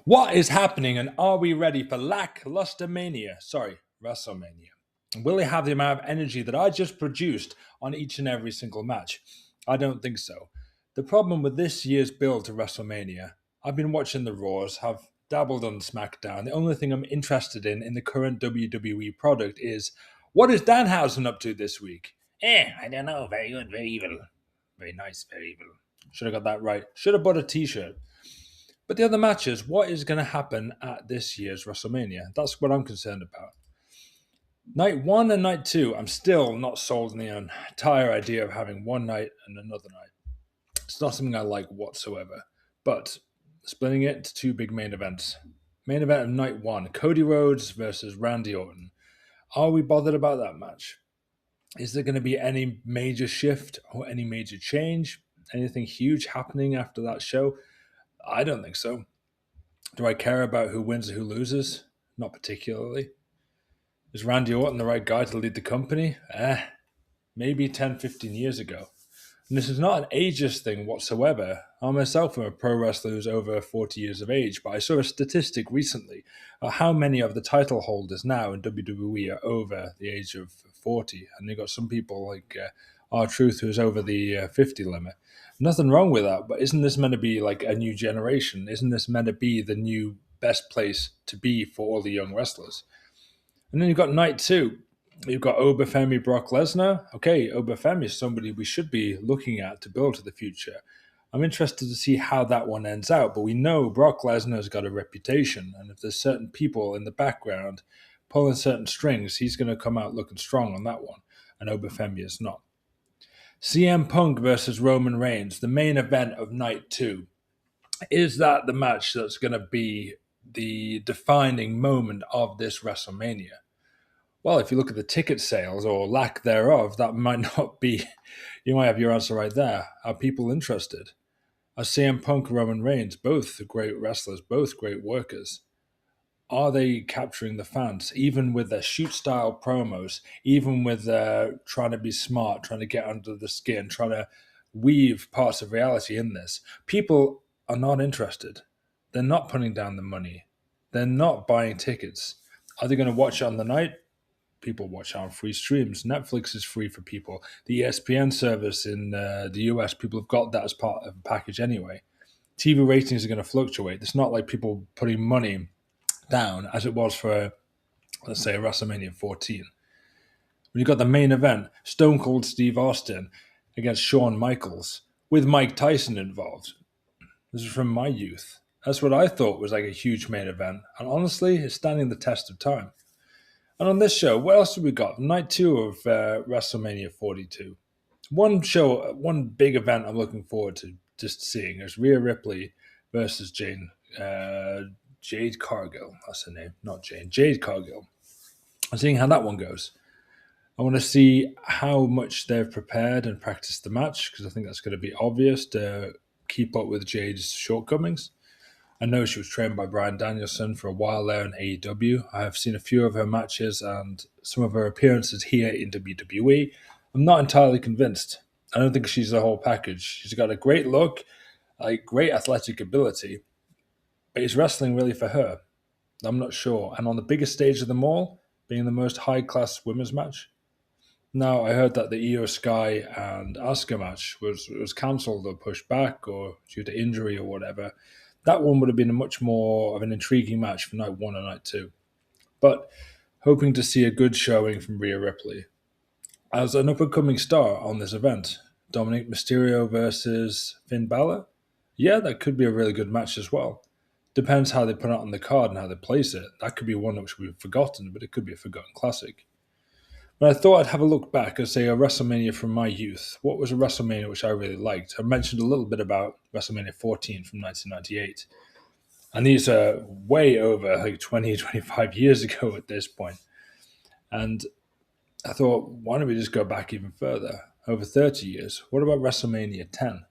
What is happening, and are we ready for Lackluster Mania? Sorry, Wrestlemania. Will it have the amount of energy that I just produced on each and every single match? I don't think so. The problem with this year's build to WrestleMania, I've been watching the Raws, have dabbled on SmackDown. The only thing I'm interested in the current WWE product is what is Danhausen up to this week? I don't know. Very good, very evil. Very nice, very evil. Should have got that right. Should have bought a t shirt. But the other matches, what is going to happen at this year's WrestleMania? That's what I'm concerned about. Night one and night two, I'm still not sold on the entire idea of having one night and another night. It's not something I like whatsoever. But splitting it into two big main events. Main event of night one, Cody Rhodes versus Randy Orton. Are we bothered about that match? Is there going to be any major shift or any major change? Anything huge happening after that show? I don't think so. Do I care about who wins or who loses? Not particularly. Is Randy Orton the right guy to lead the company? Maybe 10, 15 years ago. And this is not an ageist thing whatsoever. I myself am a pro wrestler who's over 40 years of age, but I saw a statistic recently of how many of the title holders now in WWE are over the age of 40. And you've got some people like R-Truth who's over the 50 limit. Nothing wrong with that, but isn't this meant to be like a new generation? Isn't this meant to be the new best place to be for all the young wrestlers? And then you've got night two. You've got Obafemi Brock Lesnar. Okay, Obafemi is somebody we should be looking at to build to the future. I'm interested to see how that one ends out, but we know Brock Lesnar's got a reputation, and if there's certain people in the background pulling certain strings, he's going to come out looking strong on that one, and Obafemi is not. CM Punk versus Roman Reigns, the main event of night two. Is that the match that's going to be the defining moment of this WrestleMania? Well, if you look at the ticket sales or lack thereof, that might not be. You might have your answer right there. Are people interested? Are CM Punk and Roman Reigns both great wrestlers, both great workers? Are they capturing the fans, even with their shoot style promos, even with trying to be smart, trying to get under the skin, trying to weave parts of reality in this? People are not interested. They're not putting down the money. They're not buying tickets. Are they going to watch it on the night? People watch on free streams. Netflix is free for people. The ESPN service in the US, people have got that as part of a package anyway. TV ratings are going to fluctuate. It's not like people putting money down as it was for, let's say, WrestleMania 14. When you've got the main event, Stone Cold Steve Austin against Shawn Michaels, with Mike Tyson involved. This is from my youth. That's what I thought was like a huge main event. And honestly, it's standing the test of time. And on this show, what else have we got? Night two of WrestleMania 42. One big event I'm looking forward to just seeing is Rhea Ripley versus Jade Cargill. That's her name, not Jane. Jade Cargill. I'm seeing how that one goes. I want to see how much they've prepared and practiced the match because I think that's going to be obvious to keep up with Jade's shortcomings. I know she was trained by Bryan Danielson for a while there in AEW. I have seen a few of her matches and some of her appearances here in WWE. I'm not entirely convinced. I don't think she's the whole package. She's got a great look, like great athletic ability, but is wrestling really for her? I'm not sure. And on the biggest stage of them all, being the most high-class women's match. Now, I heard that the Io Sky and Asuka match was cancelled or pushed back or due to injury or whatever. That one would have been a much more of an intriguing match for night one and night two. But hoping to see a good showing from Rhea Ripley. As an up-and-coming star on this event, Dominic Mysterio versus Finn Balor? Yeah, that could be a really good match as well. Depends how they put it on the card and how they place it. That could be one which we've forgotten, but it could be a forgotten classic. But I thought I'd have a look back and say a WrestleMania from my youth. What was a WrestleMania which I really liked? I mentioned a little bit about WrestleMania 14 from 1998. And these are way over like 20, 25 years ago at this point. And I thought, why don't we just go back even further? Over 30 years. What about WrestleMania 10?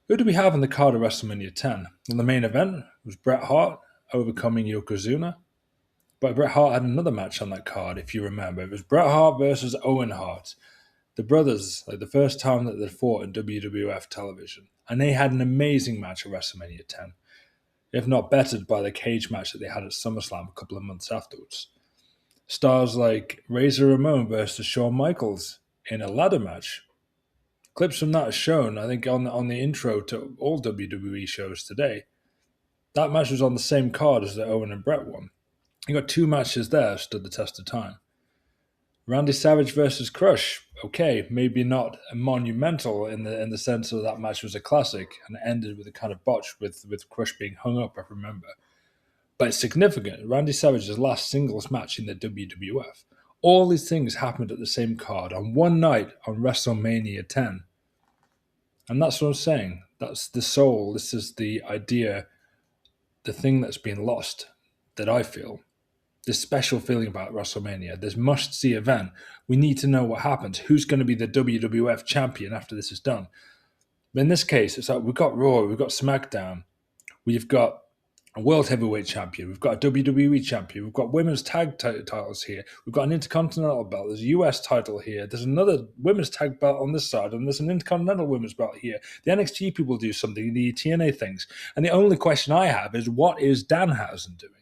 Who do we have on the card of WrestleMania 10? Well, the main event was Bret Hart overcoming Yokozuna. But Bret Hart had another match on that card, if you remember. It was Bret Hart versus Owen Hart. The brothers, like the first time that they fought in WWF television. And they had an amazing match at WrestleMania 10. if not bettered by the cage match that they had at SummerSlam a couple of months afterwards. Stars like Razor Ramon versus Shawn Michaels in a ladder match. Clips from that are shown, I think, on the intro to all WWE shows today. That match was on the same card as the Owen and Brett one. You got two matches there stood the test of time. Randy Savage versus Crush. Okay, maybe not monumental in the sense of that match was a classic and it ended with a kind of botch with Crush being hung up, I remember. But it's significant. Randy Savage's last singles match in the WWF. All these things happened at the same card on one night on WrestleMania 10. And that's what I'm saying. That's the soul. This is the idea, the thing that's been lost that I feel. This special feeling about WrestleMania, this must-see event. We need to know what happens. Who's going to be the WWF champion after this is done? But in this case, it's like we've got Raw, we've got SmackDown, we've got a World Heavyweight Champion, we've got a WWE Champion, we've got women's tag titles here, we've got an Intercontinental belt, there's a US title here, there's another women's tag belt on this side, and there's an Intercontinental women's belt here. The NXT people do something, the TNA things. And the only question I have is, what is Danhausen doing?